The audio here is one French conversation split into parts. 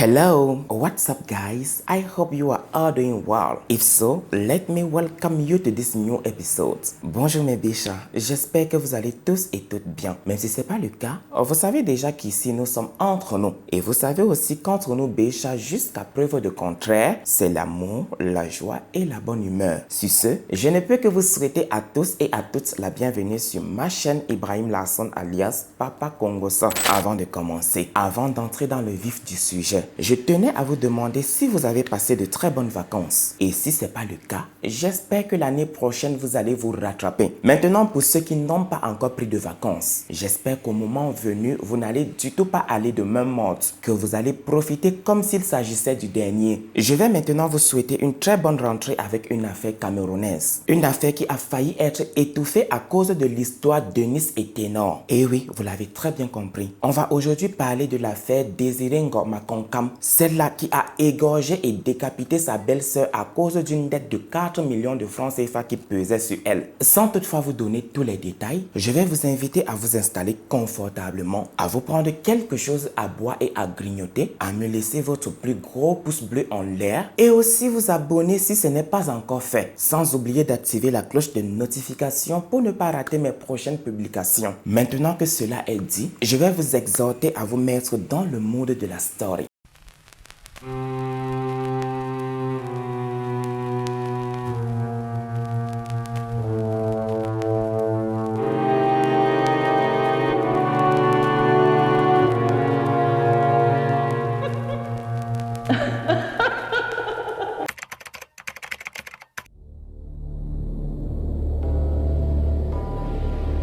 Hello, what's up guys? I hope you are all doing well. If so, let me welcome you to this new episode. Bonjour mes bichons, j'espère que vous allez tous et toutes bien. Même si ce n'est pas le cas, vous savez déjà qu'ici nous sommes entre nous. Et vous savez aussi qu'entre nous bichons, jusqu'à preuve de contraire, c'est l'amour, la joie et la bonne humeur. Sur ce, je ne peux que vous souhaiter à tous et à toutes la bienvenue sur ma chaîne Ibrahim Lasson alias Papa Congosa. Avant de commencer, avant d'entrer dans le vif du sujet, je tenais à vous demander si vous avez passé de très bonnes vacances. Et si ce n'est pas le cas, j'espère que l'année prochaine vous allez vous rattraper. Maintenant, pour ceux qui n'ont pas encore pris de vacances, j'espère qu'au moment venu, vous n'allez du tout pas aller de même mode, que vous allez profiter comme s'il s'agissait du dernier. Je vais maintenant vous souhaiter une très bonne rentrée avec une affaire camerounaise. Une affaire qui a failli être étouffée à cause de l'histoire de Nice et Ténor. Et oui, vous l'avez très bien compris. On va aujourd'hui parler de l'affaire Désiré Ngor Makonkam, celle-là qui a égorgé et décapité sa belle-sœur à cause d'une dette de 4 millions de francs CFA qui pesait sur elle. Sans toutefois vous donner tous les détails, je vais vous inviter à vous installer confortablement, à vous prendre quelque chose à boire et à grignoter, à me laisser votre plus gros pouce bleu en l'air et aussi vous abonner si ce n'est pas encore fait, sans oublier d'activer la cloche de notification pour ne pas rater mes prochaines publications. Maintenant que cela est dit, je vais vous exhorter à vous mettre dans le mood de la story.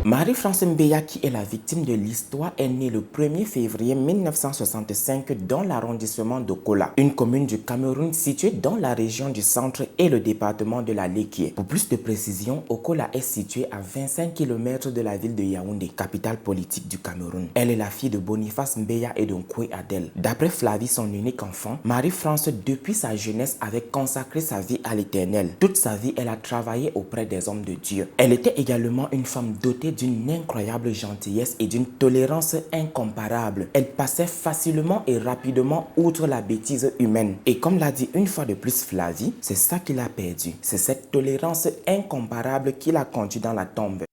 Marie-France Mbeya, qui est la victime de l'histoire, est née le 1er février 1965 dans l'arrondissement de Kola, une commune du Cameroun située dans la région du centre et le département de la Léquié. Pour plus de précision, Okola est située à 25 km de la ville de Yaoundé, capitale politique du Cameroun. Elle est la fille de Boniface Mbeya et d'Onkwe Adel. D'après Flavie, son unique enfant, Marie-France, depuis sa jeunesse, avait consacré sa vie à l'Éternel. Toute sa vie, elle a travaillé auprès des hommes de Dieu. Elle était également une femme dotée d'une incroyable gentillesse et d'une tolérance incomparable. Elle passait facilement et rapidement outre la bêtise humaine. Et comme l'a dit une fois de plus Flavie, c'est ça qu'il a perdu. C'est cette tolérance incomparable qui l'a conduit dans la tombe.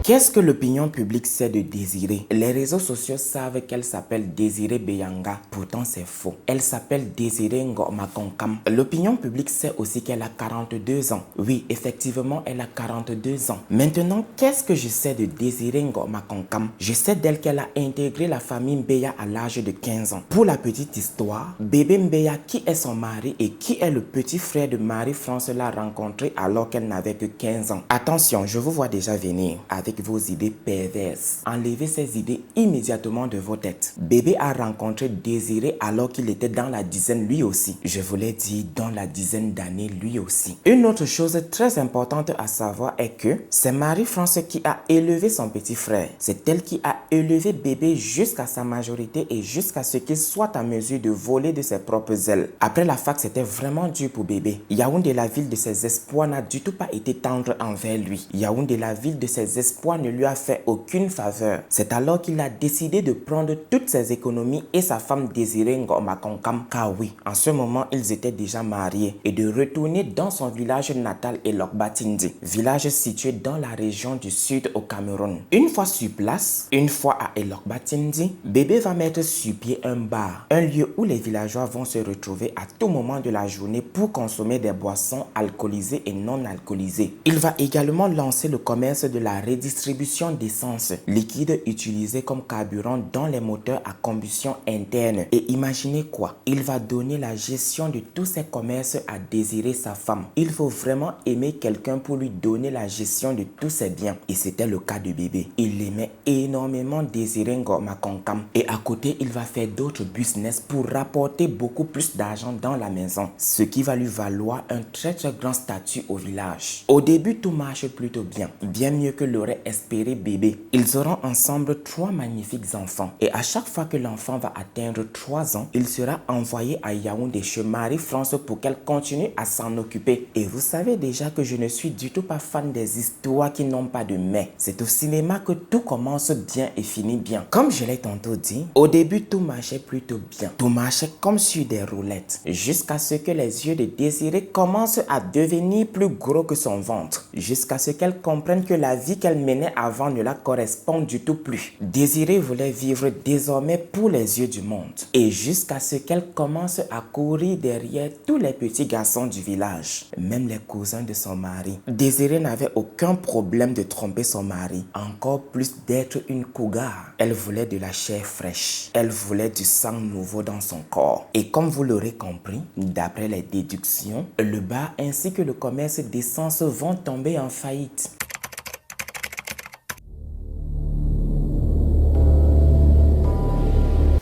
Qu'est-ce que l'opinion publique sait de Désiré? Les réseaux sociaux savent qu'elle s'appelle Désiré Beyanga, pourtant c'est faux. Elle s'appelle Désiré Ngor Makonkam. L'opinion publique sait aussi qu'elle a 42 ans. Oui, effectivement, elle a 42 ans. Maintenant, qu'est-ce que je sais de Désiré Ngor Makonkam? Je sais d'elle qu'elle a intégré la famille Mbeya à l'âge de 15 ans. Pour la petite histoire, bébé Mbeya, qui est son mari et qui est le petit frère de Marie-France, l'a rencontré alors qu'elle n'avait que 15 ans. Attention, je vous vois déjà venir avec vos idées perverses. Enlevez ces idées immédiatement de vos têtes. Bébé a rencontré Désiré alors qu'il était dans la dizaine lui aussi. Je vous l'ai dit, dans la dizaine d'années lui aussi. Une autre chose très importante à savoir est que c'est Marie-France qui a élevé son petit frère. C'est elle qui a élevé bébé jusqu'à sa majorité et jusqu'à ce qu'il soit en mesure de voler de ses propres ailes. Après la fac, c'était vraiment dur pour bébé. Yaoundé, la ville de ses espoirs, n'a du tout pas été tendre envers lui. Yaoundé, la ville de ses espoirs, ne lui a fait aucune faveur. C'est alors qu'il a décidé de prendre toutes ses économies et sa femme Désiré Ngor Makonkam, car oui, en ce moment, ils étaient déjà mariés, et de retourner dans son village natal Elokbatindi, village situé dans la région du sud au Cameroun. Une fois sur place, une fois à Elokbatindi, bébé va mettre sur pied un bar, un lieu où les villageois vont se retrouver à tout moment de la journée pour consommer des boissons alcoolisées et non alcoolisées. Il va également lancer le commerce de la distribution d'essence liquide utilisée comme carburant dans les moteurs à combustion interne. Et imaginez quoi? Il va donner la gestion de tous ces commerces à Désiré, sa femme. Il faut vraiment aimer quelqu'un pour lui donner la gestion de tous ses biens. Et c'était le cas de bébé. Il aimait énormément Désiré Ngor Makonkam. Et à côté, il va faire d'autres business pour rapporter beaucoup plus d'argent dans la maison. Ce qui va lui valoir un très grand statut au village. Au début, tout marche plutôt bien. Bien mieux que l'aurait espérer bébé. Ils auront ensemble 3 magnifiques enfants. Et à chaque fois que l'enfant va atteindre 3 ans, il sera envoyé à Yaoundé chez Marie-France pour qu'elle continue à s'en occuper. Et vous savez déjà que je ne suis du tout pas fan des histoires qui n'ont pas de mais. C'est au cinéma que tout commence bien et finit bien. Comme je l'ai tantôt dit, au début tout marchait plutôt bien. Tout marchait comme sur des roulettes. Jusqu'à ce que les yeux de Désirée commencent à devenir plus gros que son ventre. Jusqu'à ce qu'elle comprenne que la vie qu'elle menait avant ne la correspond du tout plus. Désirée voulait vivre désormais pour les yeux du monde. Et jusqu'à ce qu'elle commence à courir derrière tous les petits garçons du village, même les cousins de son mari. Désirée n'avait aucun problème de tromper son mari, encore plus d'être une cougar. Elle voulait de la chair fraîche. Elle voulait du sang nouveau dans son corps. Et comme vous l'aurez compris, d'après les déductions, le bar ainsi que le commerce d'essence vont tomber en faillite.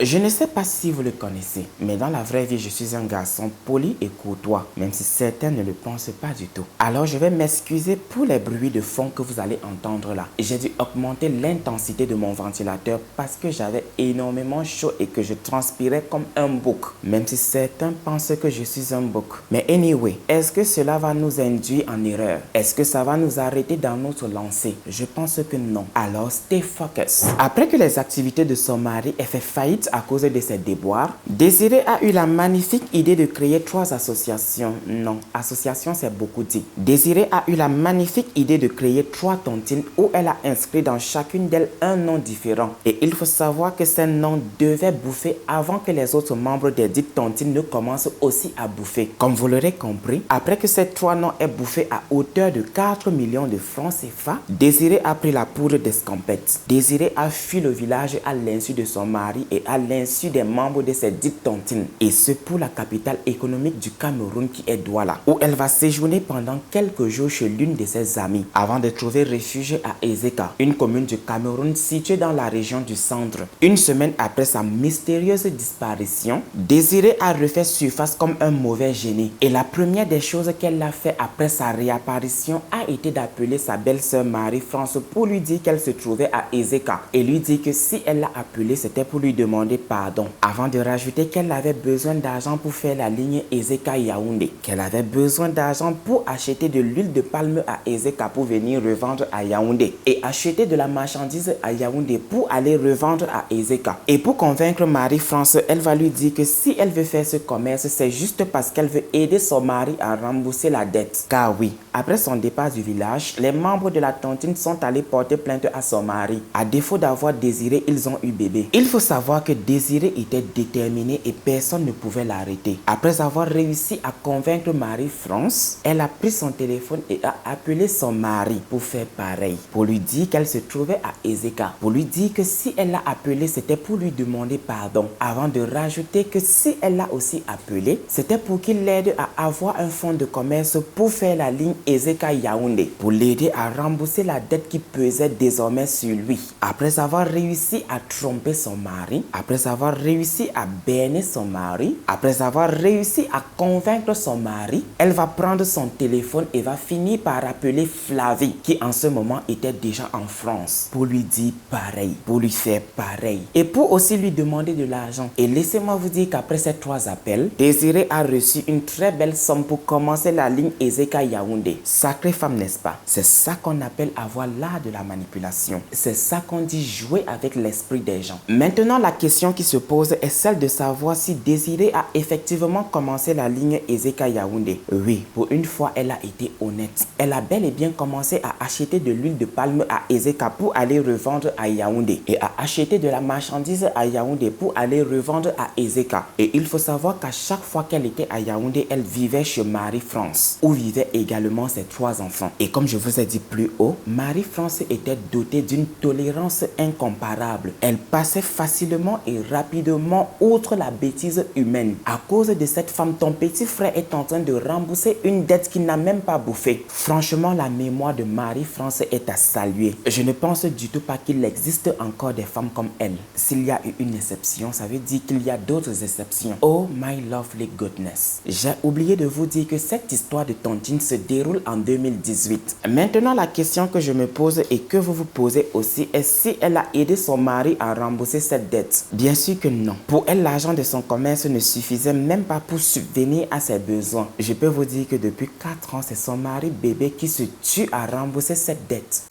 Je ne sais pas si vous le connaissez, mais dans la vraie vie, je suis un garçon poli et courtois, même si certains ne le pensent pas du tout. Alors, je vais m'excuser pour les bruits de fond que vous allez entendre là. J'ai dû augmenter l'intensité de mon ventilateur parce que j'avais énormément chaud et que je transpirais comme un bouc, même si certains pensent que je suis un bouc. Mais anyway, est-ce que cela va nous induire en erreur? Est-ce que ça va nous arrêter dans notre lancée? Je pense que non. Alors, stay focus. Après que les activités de son mari aient fait faillite à cause de ses déboires, Désirée a eu la magnifique idée de créer 3 associations. Non, association c'est beaucoup dit. Désirée a eu la magnifique idée de créer 3 tontines où elle a inscrit dans chacune d'elles un nom différent. Et il faut savoir que ces noms devaient bouffer avant que les autres membres des dites tontines ne commencent aussi à bouffer. Comme vous l'aurez compris, après que ces 3 noms aient bouffé à hauteur de 4 millions de francs CFA, Désirée a pris la poudre d'escampette. Désirée a fui le village à l'insu de son mari et à l'insu des membres de ses dites tontines. Et ce pour la capitale économique du Cameroun qui est Douala, où elle va séjourner pendant quelques jours chez l'une de ses amies avant de trouver refuge à Ezeka, une commune du Cameroun située dans la région du centre. Une semaine après sa mystérieuse disparition, Désirée a refait surface comme un mauvais génie. Et la première des choses qu'elle a fait après sa réapparition a été d'appeler sa belle-sœur Marie-France pour lui dire qu'elle se trouvait à Ezeka et lui dire que si elle l'a appelée, c'était pour lui demander pardon, avant de rajouter qu'elle avait besoin d'argent pour faire la ligne Ezeka-Yaoundé, qu'elle avait besoin d'argent pour acheter de l'huile de palme à Ezeka pour venir revendre à Yaoundé et acheter de la marchandise à Yaoundé pour aller revendre à Ezeka. Et pour convaincre Marie-France, elle va lui dire que si elle veut faire ce commerce, c'est juste parce qu'elle veut aider son mari à rembourser la dette. Car oui, après son départ du village, les membres de la tontine sont allés porter plainte à son mari. À défaut d'avoir désiré, ils ont eu bébé. Il faut savoir que Désirée était déterminée et personne ne pouvait l'arrêter. Après avoir réussi à convaincre Marie-France, elle a pris son téléphone et a appelé son mari pour faire pareil, pour lui dire qu'elle se trouvait à Ezeka, pour lui dire que si elle l'a appelé, c'était pour lui demander pardon, avant de rajouter que si elle l'a aussi appelé, c'était pour qu'il l'aide à avoir un fonds de commerce pour faire la ligne Ezeka-Yaoundé, pour l'aider à rembourser la dette qui pesait désormais sur lui. Après avoir réussi à tromper son mari, après avoir réussi à berner son mari, après avoir réussi à convaincre son mari, elle va prendre son téléphone et va finir par appeler Flavie, qui en ce moment était déjà en France, pour lui dire pareil, pour lui faire pareil, et pour aussi lui demander de l'argent. Et laissez-moi vous dire qu'après ces 3 appels, Désirée a reçu une très belle somme pour commencer la ligne Ezeka-Yaoundé. Sacrée femme, n'est-ce pas? C'est ça qu'on appelle avoir l'art de la manipulation. C'est ça qu'on dit jouer avec l'esprit des gens. Maintenant, la question qui se pose est celle de savoir si Désirée a effectivement commencé la ligne Ezeka-Yaoundé. Oui, pour une fois, elle a été honnête. Elle a bel et bien commencé à acheter de l'huile de palme à Ezeka pour aller revendre à Yaoundé et à acheter de la marchandise à Yaoundé pour aller revendre à Ezeka. Et il faut savoir qu'à chaque fois qu'elle était à Yaoundé, elle vivait chez Marie-France, où vivaient également ses 3 enfants. Et comme je vous ai dit plus haut, Marie-France était dotée d'une tolérance incomparable. Elle passait facilement et rapidement outre la bêtise humaine. À cause de cette femme, ton petit frère est en train de rembourser une dette qu'il n'a même pas bouffée. Franchement, la mémoire de Marie-France est à saluer. Je ne pense du tout pas qu'il existe encore des femmes comme elle. S'il y a eu une exception, ça veut dire qu'il y a d'autres exceptions. Oh my lovely goodness. J'ai oublié de vous dire que cette histoire de tontine se déroule en 2018. Maintenant, la question que je me pose et que vous vous posez aussi est si elle a aidé son mari à rembourser cette dette. Bien sûr que non. Pour elle, l'argent de son commerce ne suffisait même pas pour subvenir à ses besoins. Je peux vous dire que depuis 4 ans, c'est son mari bébé qui se tue à rembourser cette dette.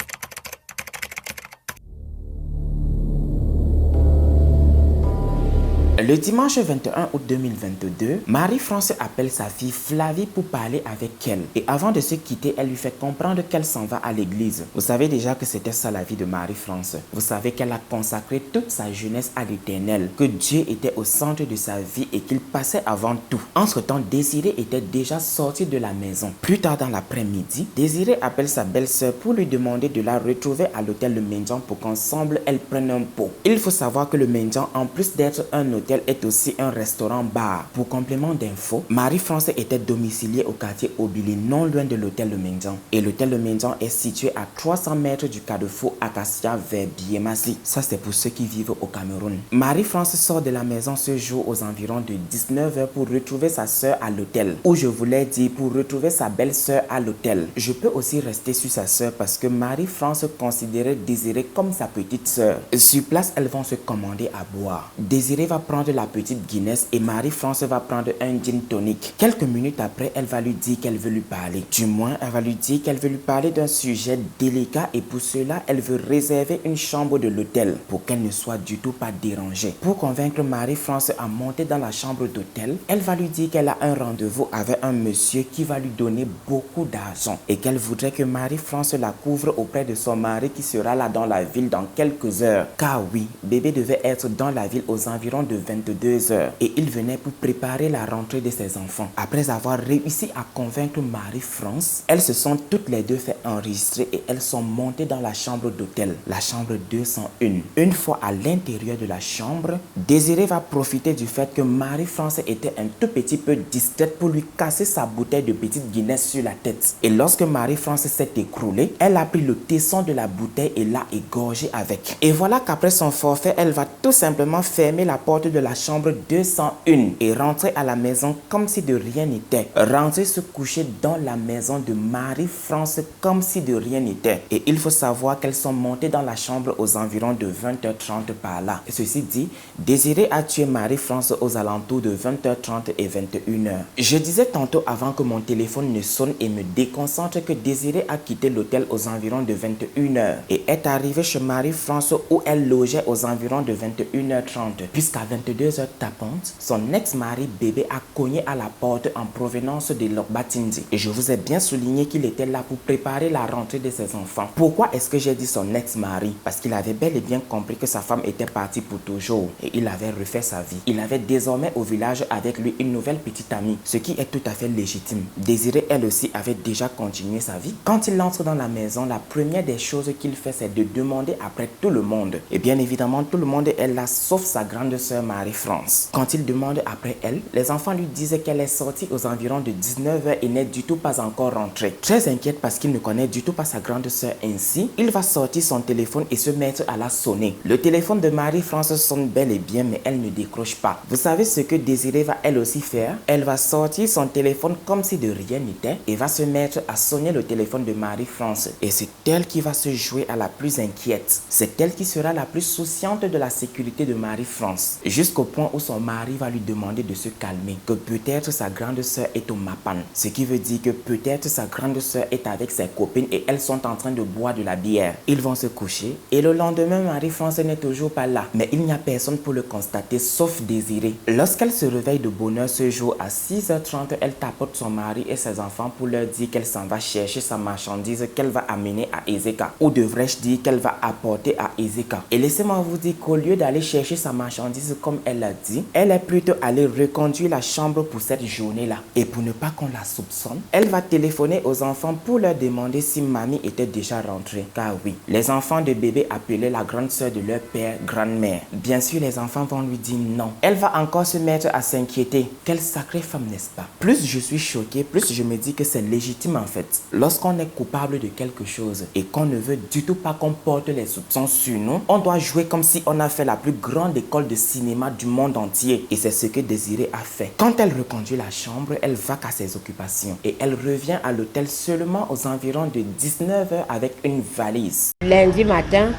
Le dimanche 21 août 2022, Marie-France appelle sa fille Flavie pour parler avec elle. Et avant de se quitter, elle lui fait comprendre qu'elle s'en va à l'église. Vous savez déjà que c'était ça la vie de Marie-France. Vous savez qu'elle a consacré toute sa jeunesse à l'Éternel, que Dieu était au centre de sa vie et qu'il passait avant tout. Entre-temps, Désiré était déjà sorti de la maison. Plus tard dans l'après-midi, Désiré appelle sa belle-sœur pour lui demander de la retrouver à l'hôtel Le Mendiant pour qu'ensemble elles prennent un pot. Il faut savoir que Le Mendiant, en plus d'être un hôtel, est aussi un restaurant-bar. Pour complément d'infos, Marie-France était domiciliée au quartier Obili, non loin de l'hôtel Le Mendiant. Et l'hôtel Le Mendiant est situé à 300 mètres du carrefour Acacia vers Biémassi. Ça, c'est pour ceux qui vivent au Cameroun. Marie-France sort de la maison ce jour aux environs de 19h pour retrouver sa sœur à l'hôtel. Ou je voulais dire pour retrouver sa belle-sœur à l'hôtel. Je peux aussi rester sur sa sœur parce que Marie-France considérait Désiré comme sa petite sœur. Sur place, elles vont se commander à boire. Désiré va prendre la petite Guinness et Marie-France va prendre un gin tonic. Quelques minutes après, elle va lui dire qu'elle veut lui parler. Du moins, elle va lui dire qu'elle veut lui parler d'un sujet délicat et pour cela, elle veut réserver une chambre de l'hôtel pour qu'elle ne soit du tout pas dérangée. Pour convaincre Marie-France à monter dans la chambre d'hôtel, elle va lui dire qu'elle a un rendez-vous avec un monsieur qui va lui donner beaucoup d'argent et qu'elle voudrait que Marie-France la couvre auprès de son mari qui sera là dans la ville dans quelques heures. Car oui, bébé devait être dans la ville aux environs de 22 heures et il venait pour préparer la rentrée de ses enfants. Après avoir réussi à convaincre Marie-France, elles se sont toutes les deux fait enregistrer et elles sont montées dans la chambre d'hôtel, la chambre 201. Une fois à l'intérieur de la chambre, Désiré va profiter du fait que Marie-France était un tout petit peu distraite pour lui casser sa bouteille de petite Guinness sur la tête. Et lorsque Marie-France s'est écroulée, elle a pris le tesson de la bouteille et l'a égorgé avec. Et voilà qu'après son forfait, elle va tout simplement fermer la porte de la chambre 201 et rentrer à la maison comme si de rien n'était. Rentrer se coucher dans la maison de Marie-France comme si de rien n'était. Et il faut savoir qu'elles sont montées dans la chambre aux environs de 20h30 par là. Et ceci dit, Désiré a tué Marie-France aux alentours de 20h30 et 21h. Je disais tantôt avant que mon téléphone ne sonne et me déconcentre que Désiré a quitté l'hôtel aux environs de 21h et est arrivé chez Marie-France où elle logeait aux environs de 21h30. Puisqu'à 22h tapantes, son ex-mari bébé a cogné à la porte en provenance de Lokbatindi. Et je vous ai bien souligné qu'il était là pour préparer la rentrée de ses enfants. Pourquoi est-ce que j'ai dit son ex-mari? Parce qu'il avait bel et bien compris que sa femme était partie pour toujours et il avait refait sa vie. Il avait désormais au village avec lui une nouvelle petite amie, ce qui est tout à fait légitime. Désiré, elle aussi, avait déjà continué sa vie. Quand il entre dans la maison, la première des choses qu'il fait, c'est de demander après tout le monde. Et bien évidemment, tout le monde est là, sauf sa grande sœur Marie-France. Quand il demande après elle, les enfants lui disent qu'elle est sortie aux environs de 19h et n'est du tout pas encore rentrée. Très inquiète parce qu'il ne connaît du tout pas sa grande sœur ainsi, il va sortir son téléphone et se mettre à la sonner. Le téléphone de Marie-France sonne bel et bien, mais elle ne décroche pas. Vous savez ce que Désiré va elle aussi faire? Elle va sortir son téléphone comme si de rien n'était et va se mettre à sonner le téléphone de Marie-France. Et c'est elle qui va se jouer à la plus inquiète. C'est elle qui sera la plus souciante de la sécurité de Marie-France. Jusqu'au point où son mari va lui demander de se calmer, que peut-être sa grande sœur est au Mapan. Ce qui veut dire que peut-être sa grande sœur est avec ses copines et elles sont en train de boire de la bière. Ils vont se coucher et le lendemain, Marie-France n'est toujours pas là. Mais il n'y a personne pour le constater sauf Désiré. Lorsqu'elle se réveille de bonne heure ce jour à 6h30, elle tapote son mari et ses enfants pour leur dire qu'elle s'en va chercher sa marchandise qu'elle va amener à Ezeka. Ou devrais-je dire qu'elle va apporter à Ezeka. Et laissez-moi vous dire qu'au lieu d'aller chercher sa marchandise comme comme elle l'a dit, elle est plutôt allée reconduire la chambre pour cette journée-là. Et pour ne pas qu'on la soupçonne, elle va téléphoner aux enfants pour leur demander si mamie était déjà rentrée. Car oui, les enfants de bébé appelaient la grande sœur de leur père grand-mère. Bien sûr, les enfants vont lui dire non. Elle va encore se mettre à s'inquiéter. Quelle sacrée femme, n'est-ce pas? Plus je suis choquée, plus je me dis que c'est légitime en fait. Lorsqu'on est coupable de quelque chose et qu'on ne veut du tout pas qu'on porte les soupçons sur nous, on doit jouer comme si on a fait la plus grande école de cinéma du monde entier. Et c'est ce que Désirée a fait. Quand elle reconduit la chambre, elle va qu'à ses occupations. Et elle revient à l'hôtel seulement aux environs de 19h avec une valise. Lundi matin,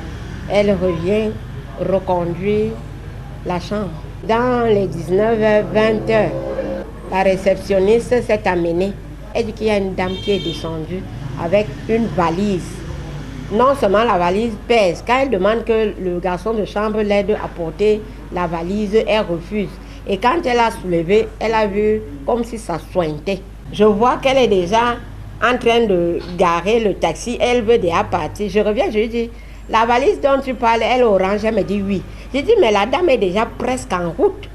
elle revient reconduire la chambre. Dans les 19h, 20h, la réceptionniste s'est amenée. Elle dit qu'il y a une dame qui est descendue avec une valise. Non seulement la valise pèse, quand elle demande que le garçon de chambre l'aide à porter la valise, elle refuse. Et quand elle a soulevé, elle a vu comme si ça sointait. Je vois qu'elle est déjà en train de garer le taxi, elle veut déjà partir. Je reviens, je lui dis, la valise dont tu parles, elle est orange, elle me dit oui. Je dis, mais la dame est déjà presque en route,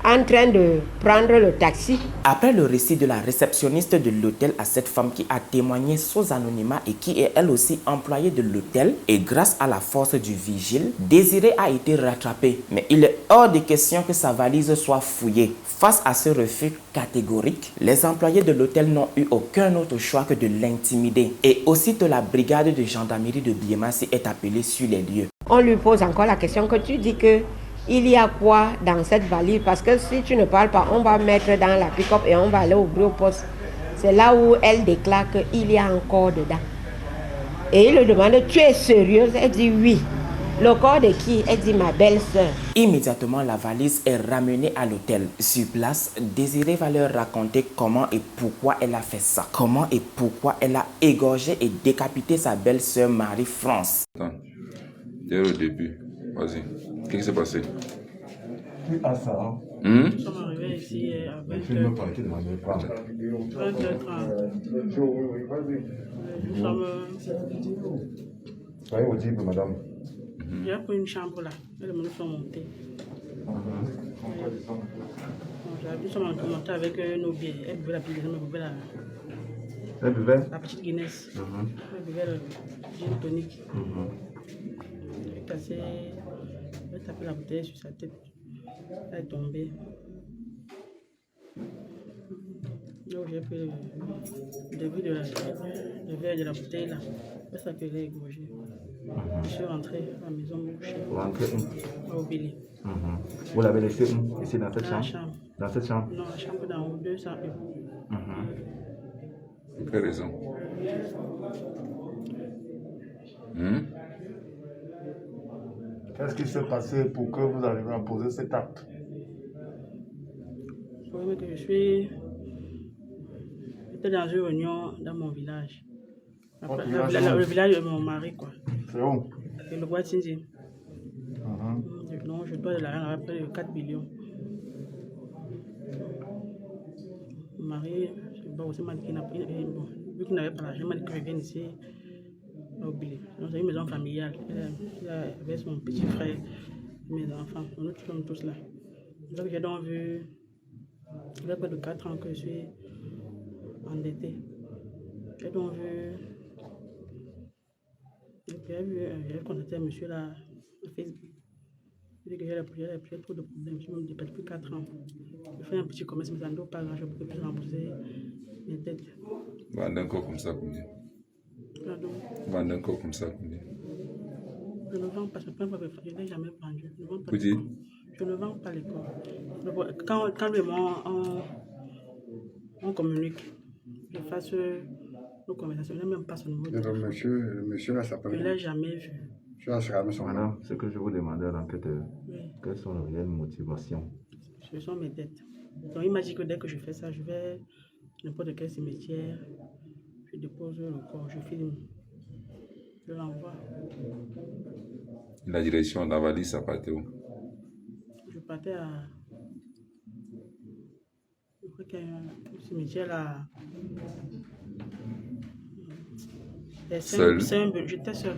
en train de prendre le taxi. Après le récit de la réceptionniste de l'hôtel à cette femme qui a témoigné sous anonymat et qui est elle aussi employée de l'hôtel, et grâce à la force du vigile, Désirée a été rattrapée. Mais il est hors de question que sa valise soit fouillée. Face à ce refus catégorique, les employés de l'hôtel n'ont eu aucun autre choix que de l'intimider. Et aussitôt la brigade de gendarmerie de Biemassi est appelée sur les lieux. On lui pose encore la question que tu dis que il y a quoi dans cette valise? Parce que si tu ne parles pas, on va mettre dans la pick-up et on va aller ouvrir au poste. C'est là où elle déclare qu'il y a un corps dedans. Et il lui demande, tu es sérieuse? Elle dit oui. Le corps de qui? Elle dit ma belle-sœur. Immédiatement, la valise est ramenée à l'hôtel. Sur place, Désirée va leur raconter comment et pourquoi elle a fait ça. Comment et pourquoi elle a égorgé et décapité sa belle-sœur Marie-France. Attends, dès le début, vas-y. Qu'est-ce qui s'est passé? À ça, hein. Nous sommes arrivés ici à 20h30. Nous sommes. Soyez audible, madame. J'ai pris une chambre là. Et les menus sont montés. Nous sommes montés avec nos billets. Elle buvait la petite Guinness, Elle buvait? la petite Guinness. Elle buvait le gin tonic. Elle est cassée. Elle a tapé la bouteille sur sa tête. Elle est tombée. Donc j'ai pris le début de le verre de la bouteille là. C'est ça que j'ai égorgé. Je suis rentré à la maison bouchée. Rentrez Au Billy. Vous l'avez laissé où? Ici dans cette Dans la chambre? chambre. Dans cette chambre? Non, la chambre d'en haut, 200 euros. Pour quelle raison? Qu'est-ce qui s'est passé pour que vous arriviez à poser cet acte? Le problème est que j'étais dans une réunion dans mon village. Votre Le village? village de mon mari, quoi. C'est où? Et le bois Tinzi. Non, je dois de l'argent à près de 4 millions. Mon mari, je sais pas aussi, m'a dit qu'il vu qu'il n'avait pas l'argent, il m'a dit que je vienne ici au Billy. C'est une maison familiale. Il avait son petit frère, mes enfants. Nous sommes tous là. Donc j'ai donc vu, il y a près de 4 ans que je suis endettée. J'ai donc vu, j'ai contacté un monsieur là, sur Facebook. Il dit que j'ai trop de problèmes, je me dépêche depuis 4 ans. Je fais un petit commerce, mais ça ne doit pas grand-chose pour que je puisse rembourser mes dettes. Vendez un corps comme ça, combien? Pardon. Vendez un corps comme ça, combien? Je ne vends pas, je n'ai jamais vendu. Je ne vends pas Vous les dites? corps. Je ne vends pas les corps. Quand lui et moi, on communique, je fasse nos conversations, je n'ai même pas son numéro. Le monsieur là Je ne s'appelle. l'ai jamais vu. Je vais assurer son nom. Madame, ce que je vous demandais à l'enquêteur, Oui. quelles sont les réelles motivations? Ce sont mes dettes. Donc il m'a dit que dès que je fais ça, je vais n'importe quel cimetière, je dépose le corps, je filme, je l'envoie. La direction de la valise, ça partait où? Je partais à. Je crois qu'il y a un cimetière là. Seul? J'étais seule.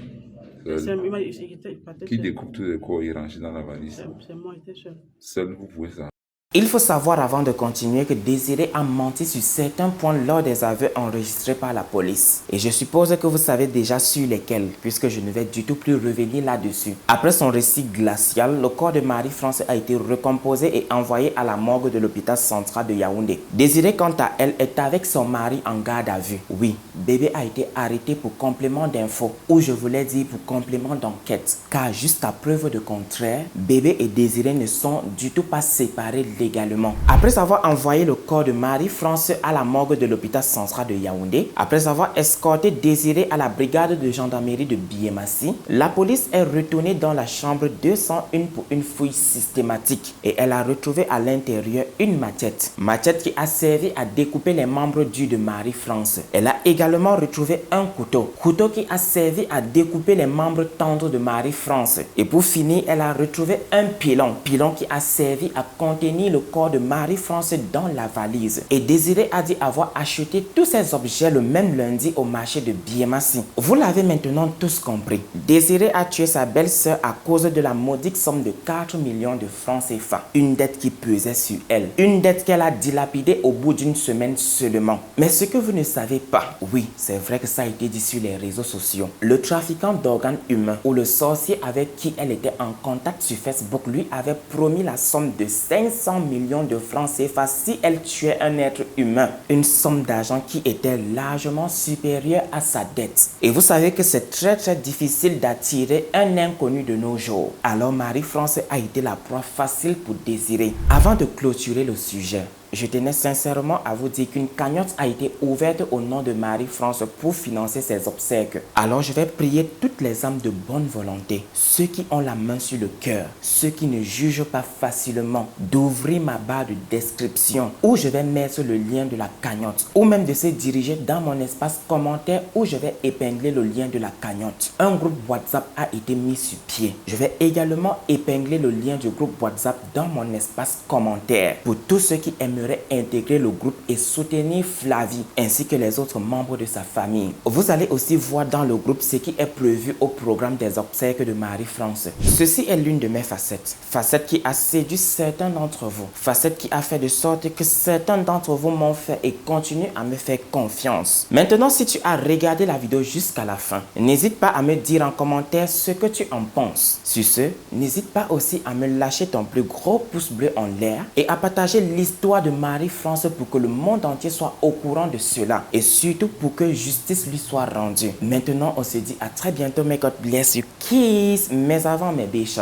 Qui découpe tous les corps et range dans la valise? C'est moi, j'étais seul. Seul, vous pouvez ça. Il faut savoir avant de continuer que Désiré a menti sur certains points lors des aveux enregistrés par la police. Et je suppose que vous savez déjà sur lesquels, puisque je ne vais du tout plus revenir là-dessus. Après son récit glacial, le corps de Marie-France a été recomposé et envoyé à la morgue de l'hôpital central de Yaoundé. Désiré, quant à elle, est avec son mari en garde à vue. Oui, bébé a été arrêté pour complément d'info, ou je voulais dire pour complément d'enquête. Car jusqu'à preuve de contraire, bébé et Désiré ne sont du tout pas séparés également. Après avoir envoyé le corps de Marie-France à la morgue de l'hôpital central de Yaoundé, après avoir escorté Désiré à la brigade de gendarmerie de Biémassi, la police est retournée dans la chambre 201 pour une fouille systématique et elle a retrouvé à l'intérieur une machette. Machette qui a servi à découper les membres dus de Marie-France. Elle a également retrouvé un couteau. Couteau qui a servi à découper les membres tendres de Marie-France. Et pour finir, elle a retrouvé un pilon. Pilon qui a servi à contenir le corps de Marie-France dans la valise. Et Désiré a dit avoir acheté tous ces objets le même lundi au marché de Biémassi. Vous l'avez maintenant tous compris. Désiré a tué sa belle-sœur à cause de la modique somme de 4 millions de francs CFA. Une dette qui pesait sur elle. Une dette qu'elle a dilapidée au bout d'une semaine seulement. Mais ce que vous ne savez pas, oui, c'est vrai que ça a été dit sur les réseaux sociaux. Le trafiquant d'organes humains ou le sorcier avec qui elle était en contact sur Facebook lui avait promis la somme de 500 millions de francs CFA si elle tuait un être humain. Une somme d'argent qui était largement supérieure à sa dette. Et vous savez que c'est très difficile d'attirer un inconnu de nos jours. Alors Marie-France a été la proie facile pour Désiré. Avant de clôturer le sujet, je tenais sincèrement à vous dire qu'une cagnotte a été ouverte au nom de Marie-France pour financer ses obsèques. Alors je vais prier toutes les âmes de bonne volonté, ceux qui ont la main sur le cœur, ceux qui ne jugent pas facilement, d'ouvrir ma barre de description où je vais mettre le lien de la cagnotte, ou même de se diriger dans mon espace commentaire où je vais épingler le lien de la cagnotte. Un groupe WhatsApp a été mis sur pied. Je vais également épingler le lien du groupe WhatsApp dans mon espace commentaire pour tous ceux qui aimeraient intégrer le groupe et soutenir Flavie ainsi que les autres membres de sa famille. Vous allez aussi voir dans le groupe ce qui est prévu au programme des obsèques de Marie-France. Ceci est l'une de mes facettes. Facette qui a séduit certains d'entre vous. Facette qui a fait de sorte que certains d'entre vous m'ont fait et continuent à me faire confiance. Maintenant, si tu as regardé la vidéo jusqu'à la fin, n'hésite pas à me dire en commentaire ce que tu en penses. Sur ce, n'hésite pas aussi à me lâcher ton plus gros pouce bleu en l'air et à partager l'histoire de Marie-France pour que le monde entier soit au courant de cela et surtout pour que justice lui soit rendue. Maintenant, on se dit à très bientôt, may God bless you, kiss. Mais avant mes biches,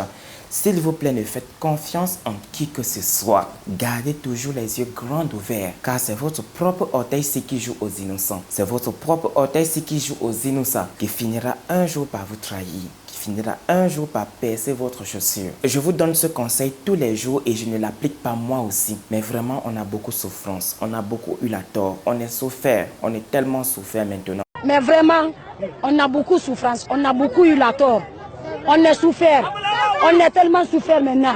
s'il vous plaît, ne faites confiance en qui que ce soit. Gardez toujours les yeux grands ouverts, car c'est votre propre orteil-ci qui joue aux innocents. C'est votre propre orteil-ci qui joue aux innocents qui finira un jour par vous trahir, finira un jour par percer votre chaussure. Je vous donne ce conseil tous les jours et je ne l'applique pas moi aussi. Mais vraiment, on a beaucoup de souffrance, on a beaucoup eu la tort, on est souffert, on est tellement souffert maintenant. Mais vraiment, on a beaucoup de souffrance, on a beaucoup eu la tort, on est souffert, on est tellement souffert maintenant.